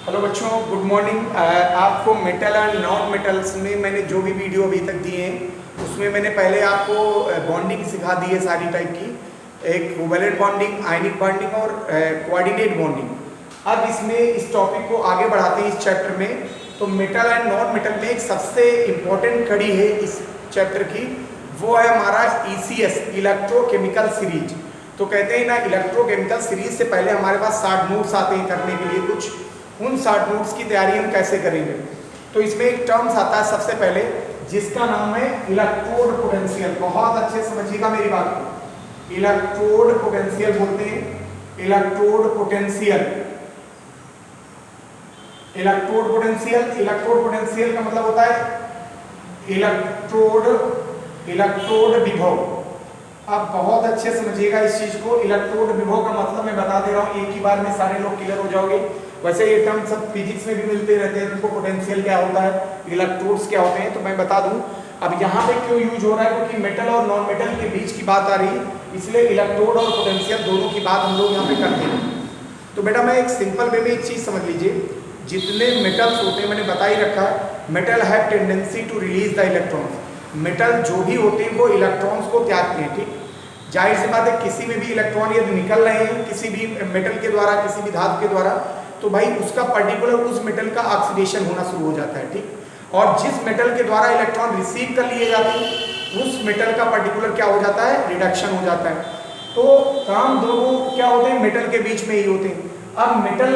Hello बच्चों, good morning. आपको metal and non metals में मैंने जो भी वीडियो अभी तक दिए हैं उसमें मैंने पहले आपको बॉन्डिंग सिखा दी है सारी टाइप की, एक कोवैलेंट बॉन्डिंग, आयनिक बॉन्डिंग और कोऑर्डिनेट बॉन्डिंग। अब इसमें इस टॉपिक को आगे बढ़ाते हैं इस चैप्टर में। तो मेटल एंड नॉन मेटल में एक सबसे इम्पोर्टेंट कड़ी है इस चैप्टर की, वो है हमारा ECS, इलेक्ट्रोकेमिकल सीरीज। तो कहते हैं ना, इलेक्ट्रोकेमिकल सीरीज से पहले हमारे पास 60 नोट्स आते हैं करने के लिए कुछ। उन 60 नोट्स की तैयारी हम कैसे करेंगे? तो इसमें एक टर्म्स आता है सबसे पहले, जिसका नाम है इलेक्ट्रोड पोटेंशियल। बहुत अच्छे से समझिएगा मेरी बात को। इलेक्ट्रोड पोटेंशियल बोलते हैं, electrode potential. Electrode potential, electrode potential का मतलब होता है इलेक्ट्रोड विभव। आप बहुत अच्छे से समझिएगा इस चीज को। इलेक्ट्रोड विभव का मतलब मैं बता दे रहा हूँ, एक ही बार में सारे लोग क्लियर हो जाओगे। वैसे ये टर्म सब फिजिक्स में भी मिलते रहते हैं, तुमको पोटेंशियल क्या होता है, इलेक्ट्रोड्स क्या होते हैं, तो मैं बता दूं। अब यहाँ पे क्यों यूज हो रहा है, क्योंकि मेटल और नॉन मेटल के बीच की बात आ रही है, इसलिए इलेक्ट्रोड और पोटेंशियल दोनों की बात हम लोग यहाँ पे करते हैं। तो बेटा मैं एक सिंपल वे में एक चीज समझ लीजिए, जितने मेटल्स होते हैं मैंने बता ही रखा है, metal have tendency to release the electrons. Metal जो भी होते हैं वो इलेक्ट्रॉन्स को त्यागते हैं, ठीक। जाहिर सी बात है, किसी में भी इलेक्ट्रॉन यदि निकल रहे हैं किसी भी मेटल के द्वारा, किसी भी धातु के द्वारा, तो भाई उसका पर्टिकुलर उस मेटल का ऑक्सीडेशन होना शुरू हो जाता है, ठीक। और जिस मेटल के द्वारा इलेक्ट्रॉन रिसीव कर लिए जाते हैं उस मेटल का पर्टिकुलर क्या हो जाता है, रिडक्शन हो जाता है। तो काम दोनों क्या होते हैं, मेटल के बीच में ही होते हैं। अब मेटल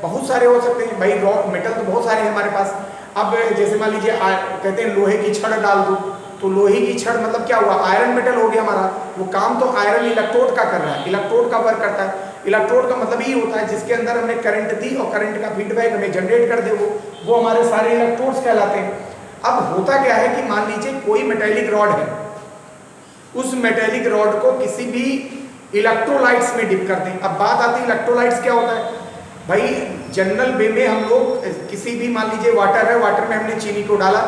बहुत सारे हो सकते हैं भाई, मेटल तो बहुत सारे हैं हमारे पास। अब जैसे मान लीजिए कहते हैं लोहे की छड़ डाल दो, तो लोहे की छड़ मतलब क्या हुआ, आयरन मेटल हो गया हमारा। वो काम तो आयरन इलेक्ट्रोड का कर रहा है, इलेक्ट्रोड का वर्क करता है। इलेक्ट्रोड का मतलब ही होता है जिसके अंदर हमने करंट दी और करंट का फीडबैक हमें जनरेट कर दे, वो हमारे सारे इलेक्ट्रोड्स कहलाते हैं। अब होता क्या है कि मान लीजिए कोई मेटेलिक रॉड है, उस मेटेलिक रॉड को किसी भी इलेक्ट्रोलाइट्स में डिप कर दें। अब बात आती है इलेक्ट्रोलाइट्स क्या होता है भाई। जनरल वे में हम लोग किसी भी, मान लीजिए वाटर है, वाटर में हमने चीनी को डाला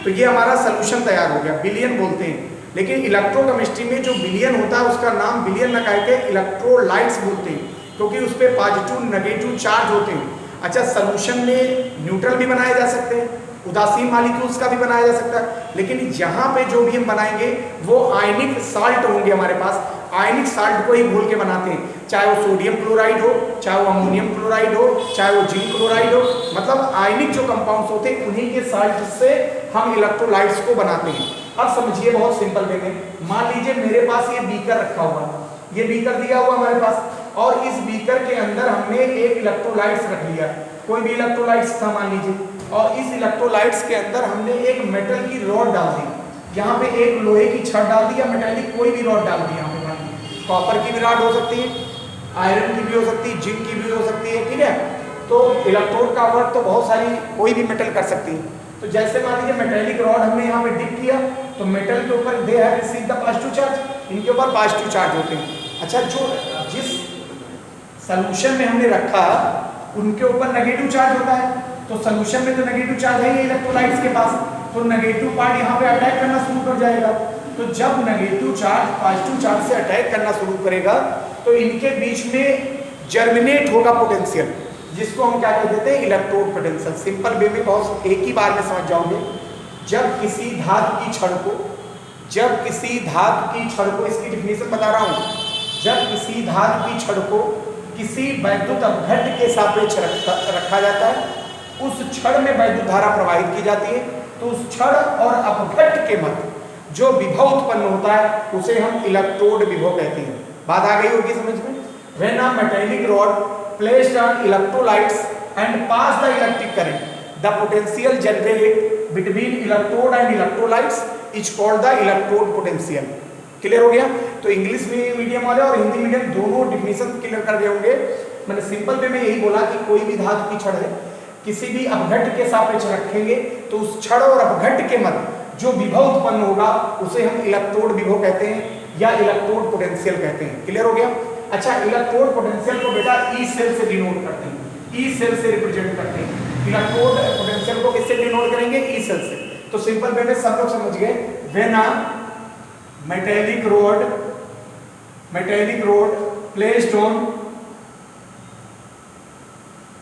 तो ये हमारा सोल्यूशन तैयार हो गया, विलियन बोलते हैं। लेकिन इलेक्ट्रोकेमिस्ट्री में जो विलियन होता है उसका नाम विलियन न कह के इलेक्ट्रोलाइट्स बोलते हैं, क्योंकि उस पर पॉजिटिव नेगेटिव चार्ज होते हैं। अच्छा, सोल्यूशन में न्यूट्रल भी बनाए जा सकते हैं, उदासीन मॉलिक्यूल्स का भी बनाया जा सकता है, लेकिन यहाँ पे जो भी हम बनाएंगे वो आयनिक साल्ट होंगे हमारे पास। आयनिक साल्ट को ही घोल के बनाते हैं, चाहे वो सोडियम क्लोराइड हो, चाहे वो अमोनियम क्लोराइड हो, चाहे वो जिंक क्लोराइड हो। मतलब आयनिक जो कंपाउंड्स होते हैं उन्हीं के साल्ट से हम इलेक्ट्रोलाइट्स को बनाते हैं। अब समझिए बहुत सिंपल वे में, मान लीजिए मेरे पास ये बीकर रखा हुआ, ये बीकर दिया हुआ हमारे पास, और इस बीकर के अंदर हमने एक इलेक्ट्रोलाइट्स रख लिया, कोई भी इलेक्ट्रोलाइट्स था मान लीजिए, और इस इलेक्ट्रोलाइट्स के अंदर हमने एक मेटल की रॉड डाल दी। यहाँ पे एक लोहे की छड़ डाल दी या मेटेलिक कोई भी रॉड डाल दी। यहाँ पे कॉपर की भी रॉड हो सकती है, आयरन की भी हो सकती है, जिंक की भी हो सकती है, ठीक है। तो इलेक्ट्रोड का वर्क तो बहुत सारी कोई भी मेटल कर सकती है। तो जैसे मान लीजिए मेटेलिक रॉड हमने यहाँ पे डिप किया, तो मेटल के ऊपर they have received the positive charge, इनके ऊपर पॉजिटिव चार्ज होते हैं। अच्छा, जो जिस सोल्यूशन में हमने रखा उनके ऊपर नेगेटिव चार्ज होता है, तो सोल्यूशन में तो नेगेटिव चार्ज है ही इलेक्ट्रोलाइट्स के पास, तो नेगेटिव पार्ट यहाँ पे अटैक करना शुरू कर जाएगा। तो जब नेगेटिव चार्ज पॉजिटिव चार्ज से अटैक करना शुरू करेगा तो इनके बीच में जर्मिनेट होगा पोटेंशियल, जिसको हम क्या कह देते हैं, इलेक्ट्रोड पोटेंशियल। सिंपल वे में बहुत एक ही बार में समझ जाओगे। जब किसी धातु की छड़ को, इसकी डिफिनेशन बता रहा हूँ, जब किसी धातु की छड़ को किसी वैद्युत अपघट्ट के सापेक्ष रखा जाता है, उस छड़ में वैद्युत धारा प्रवाहित की जाती है, तो उस छड़ और अपघट्ट के मध्य जो विभव उत्पन्न होता है उसे हम इलेक्ट्रोड विभव कहते हैं। बात आ गई होगी समझ में। When a metallic rod placed on electrolytes and pass the electric current, the potential generated between electrode and electrolytes is called the electrode potential. Clear हो गया? तो इंग्लिश मीडियम वाले और हिंदी मीडियम दोनों डिफिनेशन क्लियर कर रहे होंगे। मैंने सिंपल वे में यही बोला कि कोई भी धातु की छड़ है, किसी भी अपघट्ट के सापेक्ष रखेंगे तो उस छड़ और अपघट्ट के मध्य जो विभव उत्पन्न होगा उसे हम इलेक्ट्रोड विभव कहते हैं या इलेक्ट्रोड पोटेंशियल कहते हैं। क्लियर हो गया? अच्छा, इलेक्ट्रोड पोटेंशियल को बेटा ई सेल से डिनोट करते हैं, ई सेल से रिप्रेजेंट करते हैं। इलेक्ट्रोड पोटेंशियल को किससे डिनोट करेंगे? ई सेल से। तो सिंपल वे में सब लोग समझ गए। When a metallic road placed on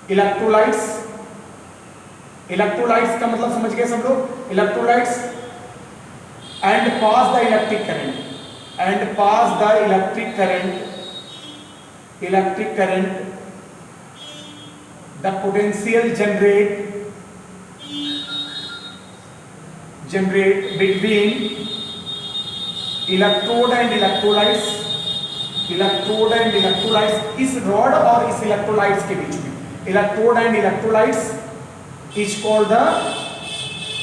electrolytes, electrolytes का मतलब समझ गए सब लोग, electrolytes and pass the electric current, and pass the electric current, electric current, the potential generate between electrode and electrolytes, electrode and electrolytes, इस rod और इस electrolytes के बीच में, electrode and electrolytes is called the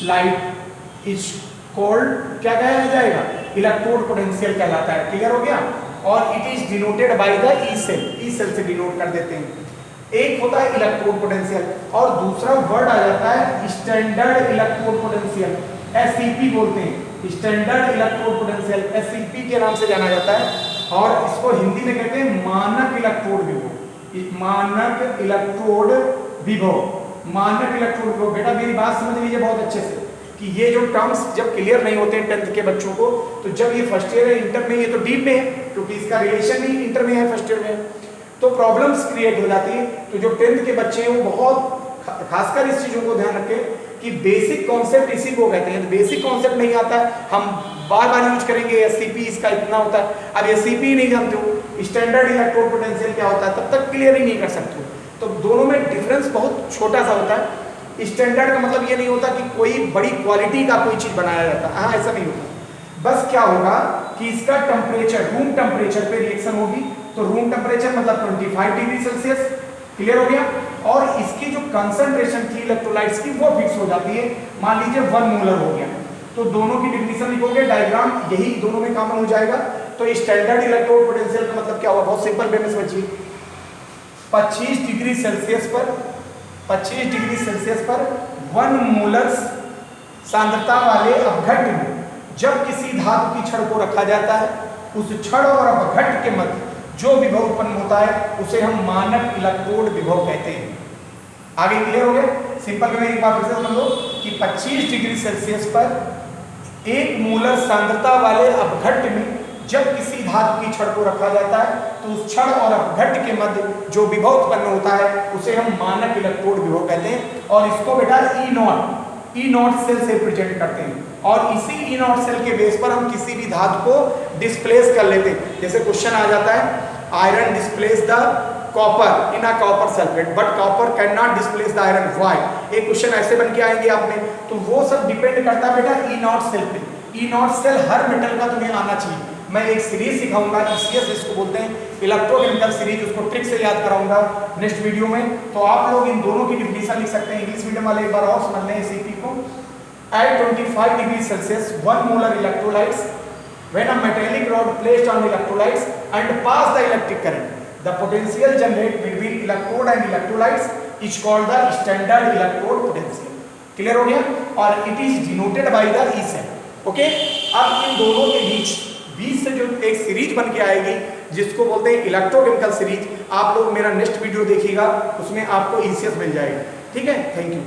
light, is called क्या कहा जाएगा, electrode potential कहलाता है। क्लियर हो गया। और it is denoted by the E cell, E cell से डिनोट कर देते हैं। एक होता है इलेक्ट्रोड पोटेंशियल और दूसरा वर्ड आ जाता है स्टैंडर्ड इलेक्ट्रोड पोटेंशियल, एसईपी बोलते हैं, स्टैंडर्ड इलेक्ट्रोड पोटेंशियल, एसईपी के नाम से जाना जाता है। और इसको हिंदी में कहते हैं मानक इलेक्ट्रोड विभव, मानक इलेक्ट्रोड विभव, मानक इलेक्ट्रोड विभव। बेटा मेरी बात समझ लीजिए बहुत अच्छे से कि ये जो टर्म्स जब क्लियर नहीं होते हैं 10th के बच्चों को, तो जब ये फर्स्ट ईयर है, इंटर में, ये तो डीप में है क्योंकि इसका रिलेशन ही इंटर में है, फर्स्ट ईयर में, तो प्रॉब्लम्स क्रिएट हो जाती है। तो जो 10th के बच्चे हैं वो बहुत खासकर इस चीजों को ध्यान रखें कि बेसिक कॉन्सेप्ट इसी को कहते हैं। बेसिक कॉन्सेप्ट नहीं आता है, हम बार बार यूज करेंगे एससीपी इसका इतना होता है, अब एससीपी नहीं जानते हो स्टैंडर्ड इलेक्ट्रोड पोटेंशियल क्या होता है तब तक क्लियर ही नहीं कर सकते हो। तो दोनों में डिफरेंस बहुत छोटा सा होता है। स्टैंडर्ड का मतलब ये नहीं होता कि कोई बड़ी क्वालिटी का कोई चीज बनाया जाता है, हाँ ऐसा नहीं होता। बस क्या होगा कि इसका टेम्परेचर, रूम टेम्परेचर पे रिएक्शन होगी, तो रूम टेम्परेचर मतलब 25 डिग्री सेल्सियस। क्लियर हो गया। और इसकी जो कंसंट्रेशन थी इलेक्ट्रोलाइट्स की वो फिक्स हो जाती है, मान लीजिए 1 मोलर हो गया, तो दोनों की डिफिनीशन लिखोगे, डायग्राम यही दोनों में कॉमन हो जाएगा। तो स्टैंडर्ड इलेक्ट्रोड पोटेंशियल का मतलब क्या होगा, बहुत सिंपल वे में समझिए, 25 डिग्री सेल्सियस पर, 25 डिग्री सेल्सियस पर 1 मोलर सांद्रता वाले अपघट्ट में जब किसी धातु की छड़ को रखा जाता है, उस छड़ और अपघट्ट के मध्य जो विभव उत्पन्न होता है उसे हम मानक इलेक्ट्रोड विभव कहते हैं। आगे क्लियर हो गया। सिंपल में एक बात फिर से समझ लो कि 25 डिग्री सेल्सियस पर 1 मोलर सांद्रता वाले अपघट्ट में जब किसी धातु की छड़ को रखा जाता है तो उस छड़ और अपघट्ट के मध्य जो विभव उत्पन्न होता है उसे हम मानक इलेक्ट्रोड विभव कहते हैं। और इसको बेटा ई नॉट सेल से रिप्रेजेंट करते हैं, और इसी ई नॉट सेल के बेस पर हम किसी भी धातु को डिस्प्लेस कर लेते हैं। जैसे क्वेश्चन आ जाता है, iron displace the copper in a copper sulphate but copper can not displace the iron, why. एक क्वेश्चन ऐसे बन के आएंगे आप में, तो वो सब डिपेंड करता है बेटा ई नॉट सेल पे। ई नॉट सेल हर मेटल का तुम्हें आना चाहिए। मैं एक सीरीज सिखाऊंगा, ईसीएस इसको बोलते हैं, इलेक्ट्रोकेमिकल सीरीज, उसको ट्रिक से याद कराऊंगा नेक्स्ट वीडियो में। तो आप लोग इन दोनों की डिफिनीशन लिख सकते हैं। इंग्लिश मीडियम वाले एक बार और समझ लें एसईपी को। At 25 degrees Celsius, 1 molar electrolytes, when a metallic rod placed on electrolytes and pass the electric current, the potential generated between electrode and electrolytes is called the standard electrode potential. Clear हो गया। और it is denoted by the E cell. Okay? अब इन दोनों के बीच से जो एक series बन के आएगी जिसको बोलते हैं इलेक्ट्रोकेमिकल सीरीज, आप लोग मेरा नेक्स्ट वीडियो देखिएगा, उसमें आपको ईसीएस मिल जाएगा। ठीक है, थैंक यू।